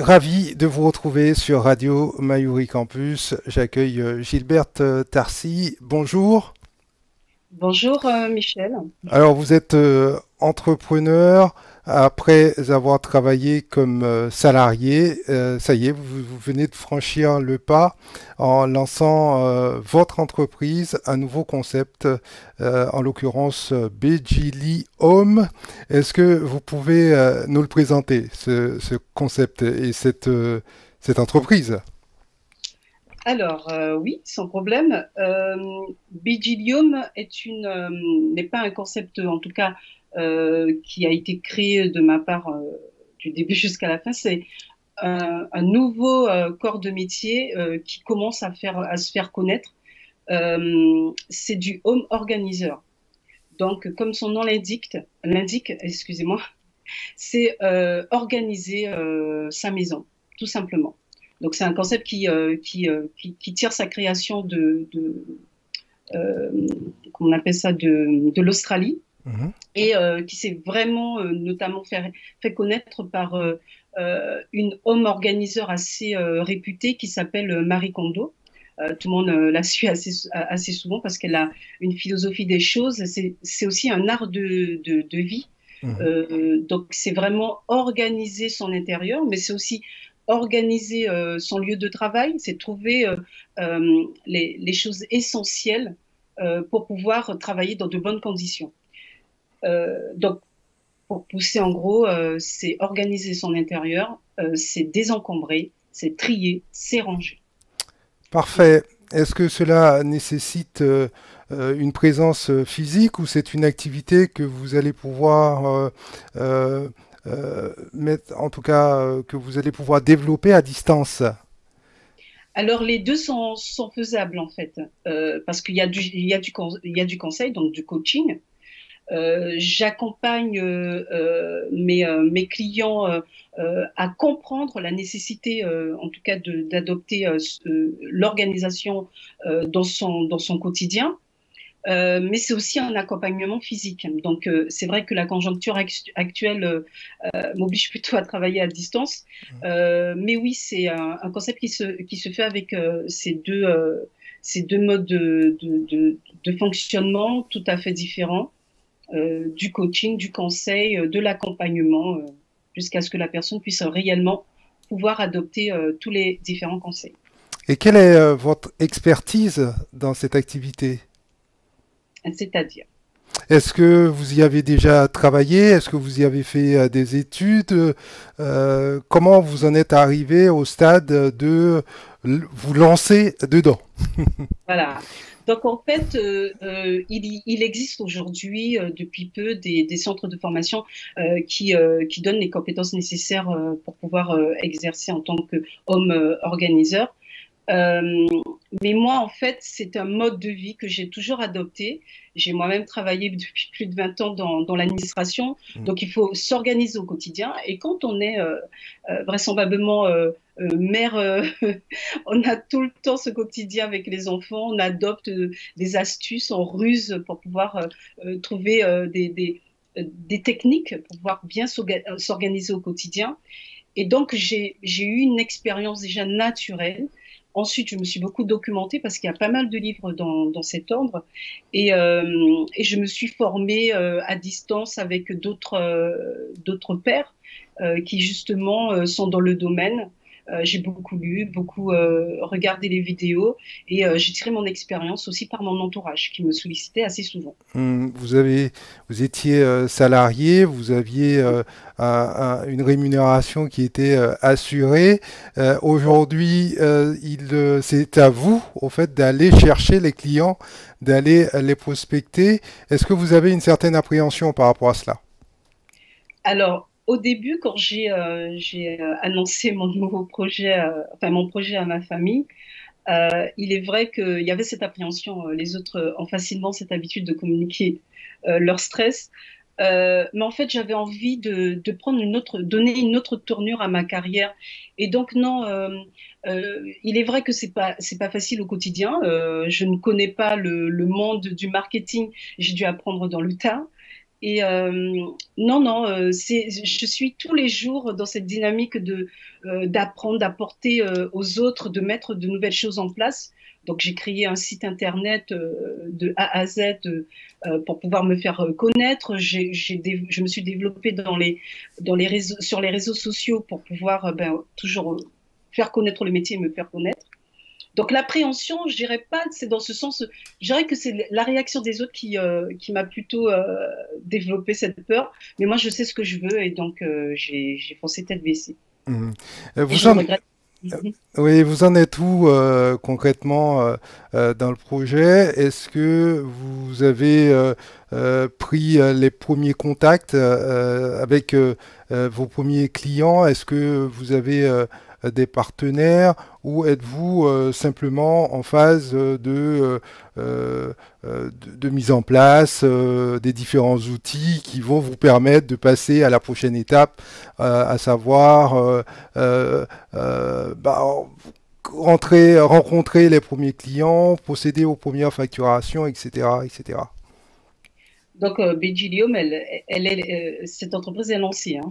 ravi de vous retrouver sur Radio Mayuri Campus. J'accueille Gilberte Tarcy. Bonjour. Bonjour Michel. Alors, vous êtes entrepreneur après avoir travaillé comme salarié. Ça y est, vous venez de franchir le pas en lançant votre entreprise, un nouveau concept, en l'occurrence Bejili Home. Est-ce que vous pouvez nous le présenter, ce concept et cette entreprise? Alors oui, sans problème. Bigilium n'est pas un concept, en tout cas, qui a été créé de ma part du début jusqu'à la fin. C'est un nouveau corps de métier qui commence à se faire connaître. C'est du home organizer. Donc, comme son nom l'indique, excusez-moi, c'est organiser sa maison, tout simplement. Donc c'est un concept qui tire sa création euh, qu'on appelle ça de l'Australie Mhm. et qui s'est vraiment notamment fait connaître par une home organizer assez réputée qui s'appelle Marie Kondo. Tout le monde la suit assez souvent parce qu'elle a une philosophie des choses. C'est aussi un art de vie. Mhm. Donc c'est vraiment organiser son intérieur, mais c'est aussi organiser son lieu de travail, c'est trouver les choses essentielles pour pouvoir travailler dans de bonnes conditions. Donc pour pousser en gros, c'est organiser son intérieur, c'est désencombrer, c'est trier, c'est ranger. Parfait. Est-ce que cela nécessite une présence physique ou c'est une activité que vous allez pouvoir mettre, en tout cas, que vous allez pouvoir développer à distance? Alors les deux sont faisables en fait, parce il y a du conseil, donc du coaching. J'accompagne mes clients à comprendre la nécessité, en tout cas, d'adopter l'organisation dans son quotidien. Mais c'est aussi un accompagnement physique. Donc, c'est vrai que la conjoncture actuelle m'oblige plutôt à travailler à distance. Mais oui, c'est un concept qui se fait avec ces deux modes de fonctionnement tout à fait différents, du coaching, du conseil, de l'accompagnement, jusqu'à ce que la personne puisse réellement pouvoir adopter tous les différents conseils. Et quelle est votre expertise dans cette activité? C'est-à-dire. Est-ce que vous y avez déjà travaillé? Est-ce que vous y avez fait des études? Comment vous en êtes arrivé au stade de vous lancer dedans? Voilà. Donc en fait, il existe aujourd'hui depuis peu des centres de formation qui donnent les compétences nécessaires pour pouvoir exercer en tant que homme organiseur. Euh, mais moi, en fait, c'est un mode de vie que j'ai toujours adopté. J'ai moi-même travaillé depuis plus de 20 ans dans l'administration. Donc, il faut s'organiser au quotidien. Et quand on est vraisemblablement mère, on a tout le temps ce quotidien avec les enfants. On adopte des astuces, on ruse pour pouvoir trouver des techniques pour pouvoir bien s'organiser au quotidien. Et donc, j'ai eu une expérience déjà naturelle. Ensuite, je me suis beaucoup documentée parce qu'il y a pas mal de livres dans cet ordre. Et je me suis formée à distance avec d'autres pairs qui, justement, sont dans le domaine. J'ai beaucoup lu, beaucoup regardé les vidéos et j'ai tiré mon expérience aussi par mon entourage qui me sollicitait assez souvent. Vous étiez salarié, vous aviez une rémunération qui était assurée. Aujourd'hui, c'est à vous, au fait, d'aller chercher les clients, d'aller les prospecter. Est-ce que vous avez une certaine appréhension par rapport à cela? Alors, au début, quand j'ai annoncé mon nouveau projet, enfin mon projet à ma famille, il est vrai qu'il y avait cette appréhension. Les autres ont facilement cette habitude de communiquer leur stress. Mais en fait, j'avais envie de prendre donner une autre tournure à ma carrière. Et donc, non, il est vrai que c'est pas facile au quotidien. Je ne connais pas le monde du marketing. J'ai dû apprendre dans le tas. Et non, non, je suis tous les jours dans cette dynamique de d'apprendre, d'apporter aux autres, de mettre de nouvelles choses en place. Donc, j'ai créé un site internet de A à Z pour pouvoir me faire connaître. Je me suis développée dans les réseaux, sur les réseaux sociaux pour pouvoir ben, toujours faire connaître le métier et me faire connaître. Donc l'appréhension, je dirais pas, c'est dans ce sens, je dirais que c'est la réaction des autres qui m'a plutôt développé cette peur. Mais moi, je sais ce que je veux et donc j'ai foncé tête baissée. Mhm. Et Vous je ne en, regrette. Mhm. oui, vous en êtes où concrètement dans le projet? Est-ce que vous avez pris les premiers contacts avec vos premiers clients? Est-ce que vous avez des partenaires ou êtes-vous simplement en phase de mise en place des différents outils qui vont vous permettre de passer à la prochaine étape, à savoir bah, rencontrer les premiers clients, procéder aux premières facturations, etc., etc. Donc Begilium, cette entreprise est lancée, hein.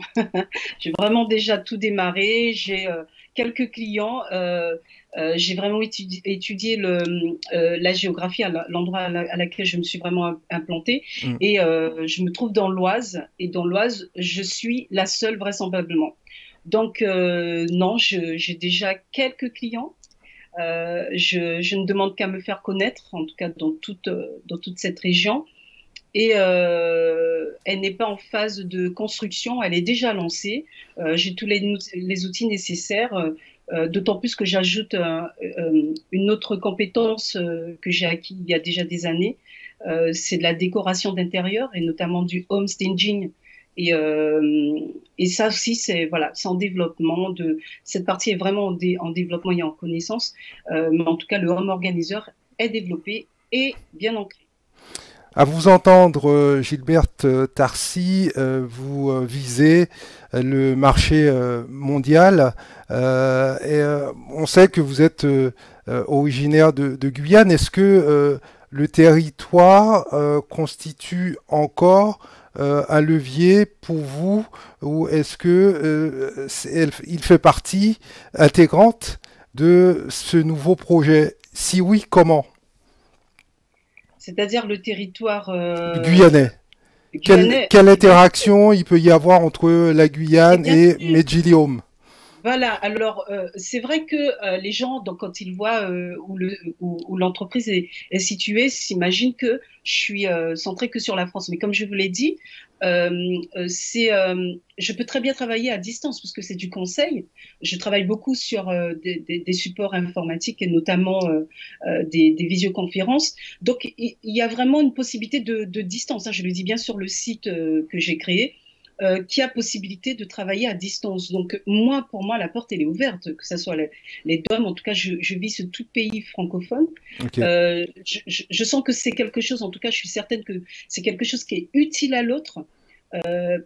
J'ai vraiment déjà tout démarré. J'ai quelques clients. J'ai vraiment étudié la géographie, l'endroit à laquelle je me suis vraiment implantée. Mm. Et je me trouve dans l'Oise. Et dans l'Oise, je suis la seule vraisemblablement. Donc, non, j'ai déjà quelques clients. Je ne demande qu'à me faire connaître, en tout cas dans toute cette région. Et elle n'est pas en phase de construction, elle est déjà lancée. J'ai tous les outils nécessaires, d'autant plus que j'ajoute une autre compétence que j'ai acquis il y a déjà des années. C'est de la décoration d'intérieur et notamment du home staging. Et, euh, et ça aussi, c'est voilà, c'est en développement. Cette partie est vraiment en développement et en connaissance. Mais en tout cas, le home organizer est développé et bien ancré. À vous entendre, Gilberte Tarcy, vous visez le marché mondial on sait que vous êtes originaire de Guyane. Est-ce que le territoire constitue encore un levier pour vous ou est-ce que il fait partie intégrante de ce nouveau projet? Si oui, comment? C'est-à-dire le territoire Guyanais. guyanais. Quelle Eh bien, interaction il peut y avoir entre la eh Guyane bien et sûr. Medjiliom? Voilà, alors c'est vrai que les gens, donc, quand ils voient où l'entreprise est située, s'imaginent que je suis centrée que sur la France. Mais comme je vous l'ai dit, je peux très bien travailler à distance parce que c'est du conseil. Je travaille beaucoup sur des supports informatiques et notamment des visioconférences. Donc il y a vraiment une possibilité de distance, hein. Je le dis bien sur le site que j'ai créé qui a possibilité de travailler à distance. Donc, moi, pour moi, la porte, elle est ouverte, que ce soit les DOM. En tout cas, je vis ce tout pays francophone. Ok. Je sens que c'est quelque chose, en tout cas, je suis certaine que c'est quelque chose qui est utile à l'autre.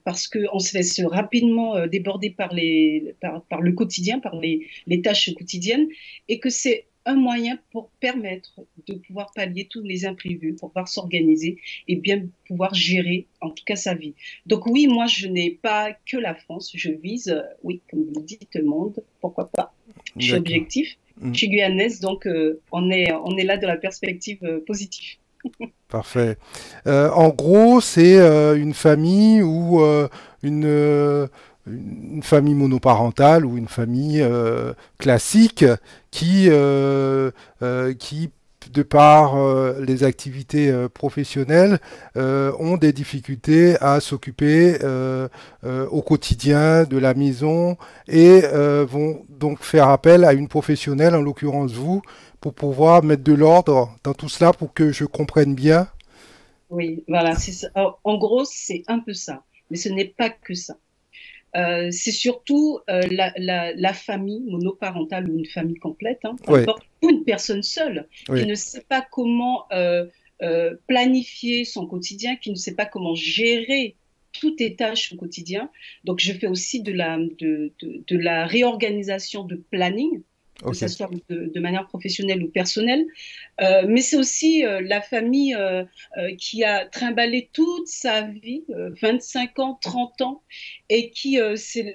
Parce qu'on se laisse rapidement déborder par le quotidien, par les tâches quotidiennes, et que c'est un moyen pour permettre de pouvoir pallier tous les imprévus, pour pouvoir s'organiser et bien pouvoir gérer en tout cas sa vie. Donc oui, moi je n'ai pas que la France, je vise, oui, comme vous le dites, le monde, pourquoi pas. Je suis D'accord. objectif, Mm. je suis guyanaise, donc on est là de la perspective positive. Parfait. En gros, c'est une famille ou une famille monoparentale ou une famille classique qui de par les activités professionnelles, ont des difficultés à s'occuper au quotidien de la maison et vont donc faire appel à une professionnelle, en l'occurrence vous, pour pouvoir mettre de l'ordre dans tout cela pour que je comprenne bien. Oui, voilà, c'est ça. En gros, c'est un peu ça, mais ce n'est pas que ça. C'est surtout la famille monoparentale ou une famille complète, hein, peu Oui, importe, ou une personne seule qui oui, ne sait pas comment planifier son quotidien, qui ne sait pas comment gérer toutes les tâches au quotidien. Donc, je fais aussi de la réorganisation de planning que Ok. ça soit de manière professionnelle ou personnelle. Mais c'est aussi la famille qui a trimballé toute sa vie, 25 ans, 30 ans, et qui s'est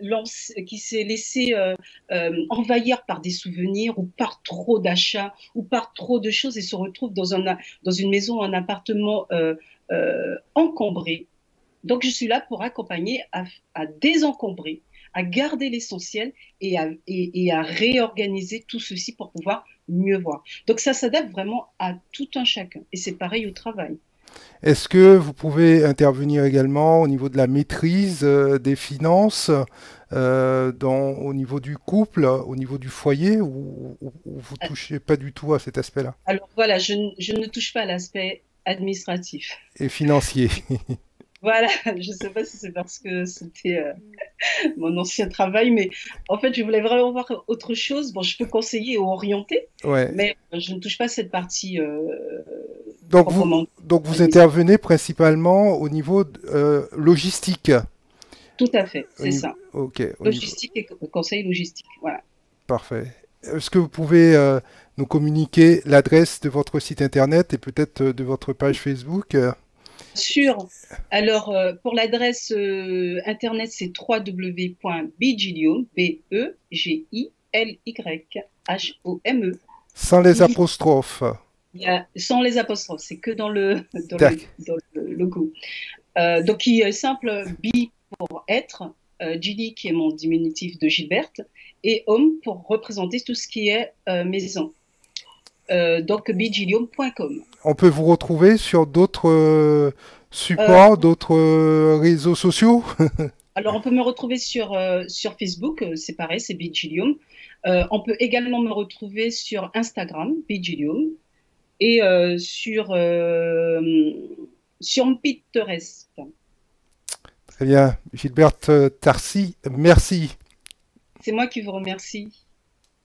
laissé envahir par des souvenirs ou par trop d'achats ou par trop de choses et se retrouve dans une maison, un appartement encombré. Donc, je suis là pour accompagner à désencombrer, à garder l'essentiel et à réorganiser tout ceci pour pouvoir mieux voir. Donc, ça s'adapte vraiment à tout un chacun. Et c'est pareil au travail. Est-ce que vous pouvez intervenir également au niveau de la maîtrise des finances, au niveau du couple, au niveau du foyer, ou vous touchez pas du tout à cet aspect-là? Alors voilà, je ne touche pas à l'aspect administratif. Et financier. Voilà, je ne sais pas si c'est parce que c'était mon ancien travail, mais en fait, je voulais vraiment voir autre chose. Bon, je peux conseiller ou orienter, Ouais. mais je ne touche pas cette partie Donc proprement vous administrative. intervenez principalement au niveau logistique. Tout à fait, Au c'est niveau, ça. ok, au niveau, Logistique et conseil logistique. Voilà. parfait. Est-ce que vous pouvez nous communiquer l'adresse de votre site internet et peut-être de votre page Facebook? Sur, alors, pour l'adresse internet, c'est www.bigilium, Bigiliome. Sans les apostrophes. Sans les apostrophes, c'est que Tac. dans le logo. Donc, qui est simple, bi pour être, Gili qui est mon diminutif de Gilberte, et homme pour représenter tout ce qui est maison. Donc, bigilium.com. On peut vous retrouver sur d'autres Euh, supports, d'autres réseaux sociaux. alors, on peut me retrouver sur Facebook, c'est pareil, c'est Bigilium. On peut également me retrouver sur Instagram, Bigilium, et sur Pinterest. Très bien. Gilberte Tarcy, merci. C'est moi qui vous remercie.